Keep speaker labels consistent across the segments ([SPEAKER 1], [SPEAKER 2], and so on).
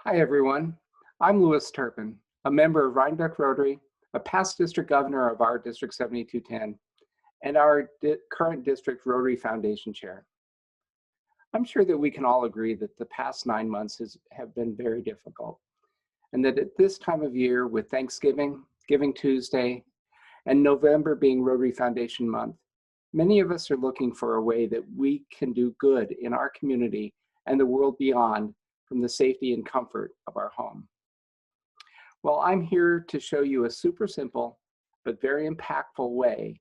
[SPEAKER 1] Hi, everyone. I'm Louis Turpin, a member of Rhinebeck Rotary, a past district governor of our District 7210, and our current district Rotary Foundation chair. I'm sure that we can all agree that the past 9 months have been very difficult, and that at this time of year, with Thanksgiving, Giving Tuesday, and November being Rotary Foundation month, many of us are looking for a way that we can do good in our community and the world beyond from the safety and comfort of our home. Well, I'm here to show you a super simple but very impactful way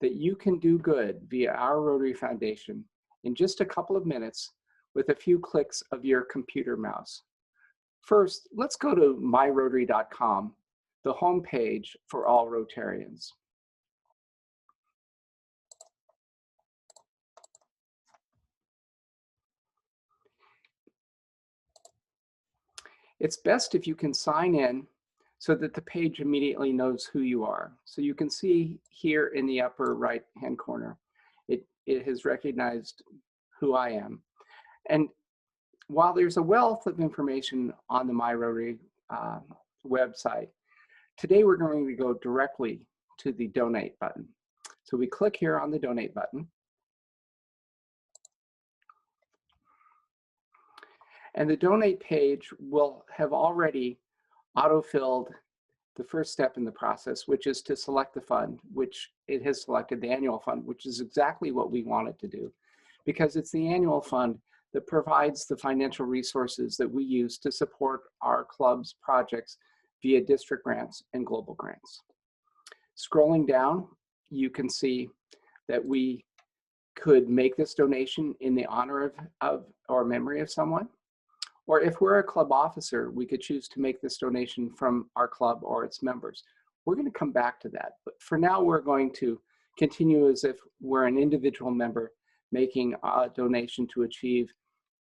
[SPEAKER 1] that you can do good via our Rotary Foundation in just a couple of minutes with a few clicks of your computer mouse. First, let's go to myrotary.com, the homepage for all Rotarians. It's best if you can sign in so that the page immediately knows who you are. So you can see here in the upper right-hand corner, it has recognized who I am. And while there's a wealth of information on the MyRotary website, today we're going to go directly to the donate button. So we click here on the donate button. And the donate page will have already auto-filled the first step in the process, which is to select the fund, which it has selected the annual fund, which is exactly what we want it to do, because it's the annual fund that provides the financial resources that we use to support our club's projects via district grants and global grants. Scrolling down, you can see that we could make this donation in the honor of or memory of someone. Or if we're a club officer, we could choose to make this donation from our club or its members. We're going to come back to that. But for now, we're going to continue as if we're an individual member making a donation to achieve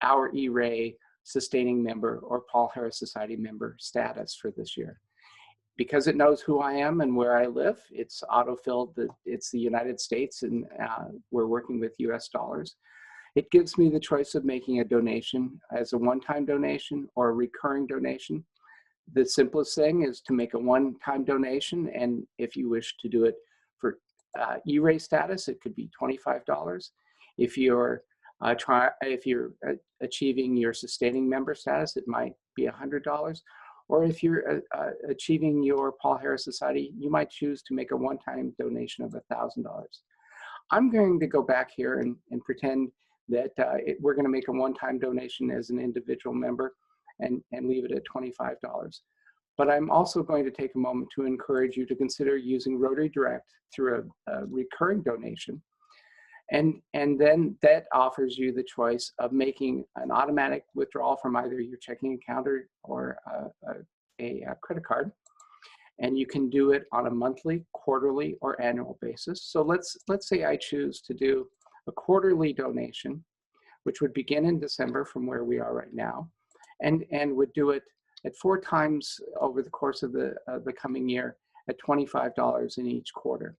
[SPEAKER 1] our E-Ray sustaining member or Paul Harris Society member status for this year. Because it knows who I am and where I live, it's auto-filled that it's the United States and we're working with US dollars. It gives me the choice of making a donation as a one-time donation or a recurring donation. The simplest thing is to make a one-time donation, and if you wish to do it for E-Ray status, it could be $25. If you're achieving your sustaining member status, it might be $100. Or if you're achieving your Paul Harris Society, you might choose to make a one-time donation of $1,000. I'm going to go back here and pretend that we're going to make a one-time donation as an individual member and leave it at $25. But I'm also going to take a moment to encourage you to consider using Rotary Direct through a recurring donation. And then that offers you the choice of making an automatic withdrawal from either your checking account or a credit card. And you can do it on a monthly, quarterly, or annual basis. So let's say I choose to do a quarterly donation, which would begin in December from where we are right now, and would do it at 4 times over the course of the coming year at $25 in each quarter.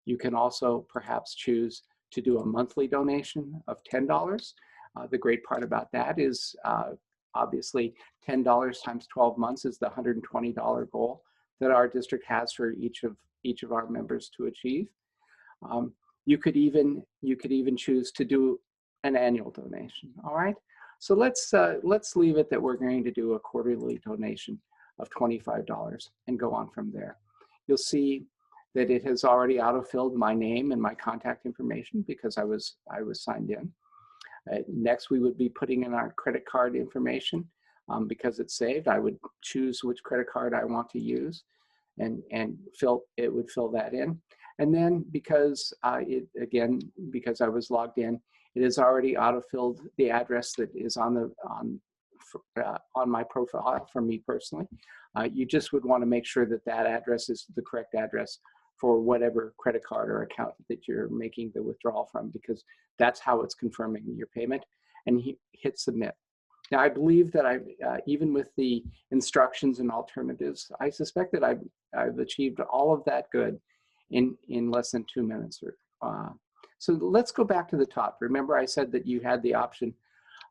[SPEAKER 1] You can also perhaps choose to do a monthly donation of $10. The great part about that is obviously $10 times 12 months is the $120 goal that our district has for each of our members to achieve. You could even choose to do an annual donation. All right. So let's leave it that we're going to do a quarterly donation of $25 and go on from there. You'll see that it has already autofilled my name and my contact information because I was signed in. Next, we would be putting in our credit card information because it's saved. I would choose which credit card I want to use, and it would fill that in. And then because because I was logged in, it has already autofilled the address that is on my profile for me personally. You just would want to make sure that that address is the correct address for whatever credit card or account that you're making the withdrawal from, because that's how it's confirming your payment, and hit submit. Now, I believe that even with the instructions and alternatives, I suspect that I've achieved all of that good in less than 2 minutes. So let's go back to the top. Remember I said that you had the option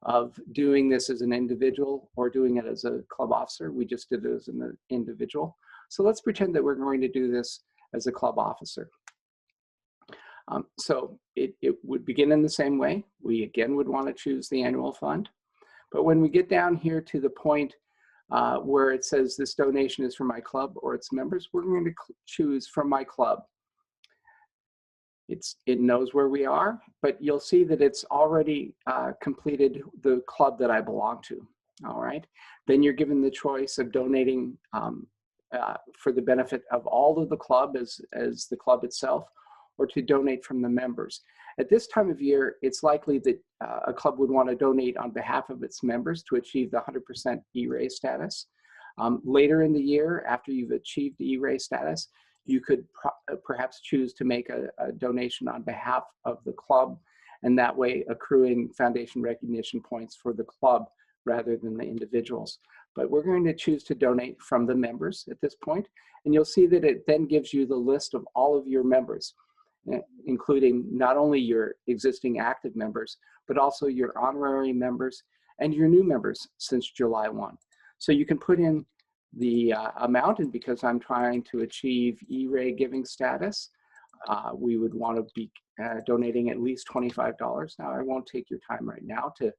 [SPEAKER 1] of doing this as an individual or doing it as a club officer. We just did it as an individual. So let's pretend that we're going to do this as a club officer. So it would begin in the same way. We again would want to choose the annual fund. But when we get down here to the point where it says this donation is from my club or its members, we're going to choose from my club. It knows where we are, but you'll see that it's already completed the club that I belong to. All right. Then you're given the choice of donating for the benefit of all of the club as the club itself, or to donate from the members. At this time of year, it's likely that a club would want to donate on behalf of its members to achieve the 100% E-Ray status. Later in the year, after you've achieved E-Ray status, you could perhaps choose to make a donation on behalf of the club, and that way accruing foundation recognition points for the club rather than the individuals. But we're going to choose to donate from the members at this point, and you'll see that it then gives you the list of all of your members, including not only your existing active members, but also your honorary members and your new members since July 1. So you can put in the amount, and because I'm trying to achieve E-Ray giving status, we would want to be donating at least $25. Now, I won't take your time right now to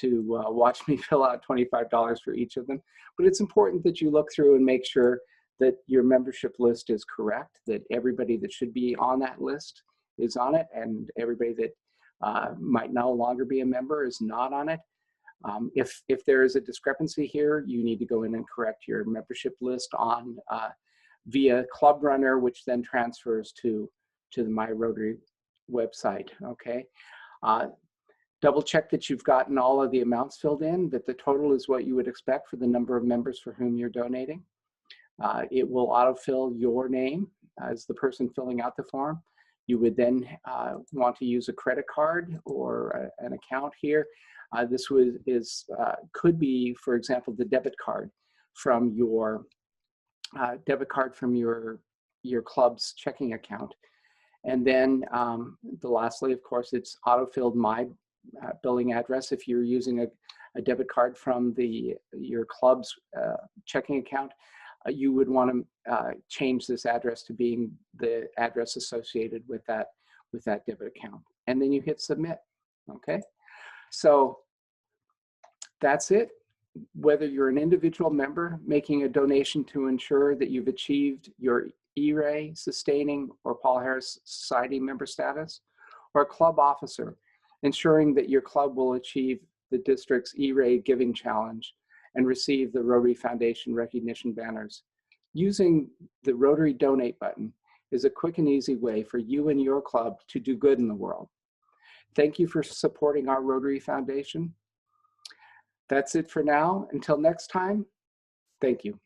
[SPEAKER 1] watch me fill out $25 for each of them, but it's important that you look through and make sure that your membership list is correct, that everybody that should be on that list is on it, and everybody that might no longer be a member is not on it. If there is a discrepancy here, you need to go in and correct your membership list on via Club Runner, which then transfers to the My Rotary website, okay? Double check that you've gotten all of the amounts filled in, that the total is what you would expect for the number of members for whom you're donating. It will autofill your name as the person filling out the form. You would then want to use a credit card or an account here. This could be, for example, the debit card from your club's checking account. And then lastly, of course, it's autofilled my billing address. If you're using a debit card from your club's checking account, you would want to change this address to being the address associated with that debit account. And then you hit submit, okay? So that's it. Whether you're an individual member making a donation to ensure that you've achieved your E-Ray, sustaining, or Paul Harris Society member status, or a club officer ensuring that your club will achieve the district's E-Ray Giving Challenge and receive the Rotary Foundation recognition banners. Using the Rotary Donate button is a quick and easy way for you and your club to do good in the world. Thank you for supporting our Rotary Foundation. That's it for now. Until next time, thank you.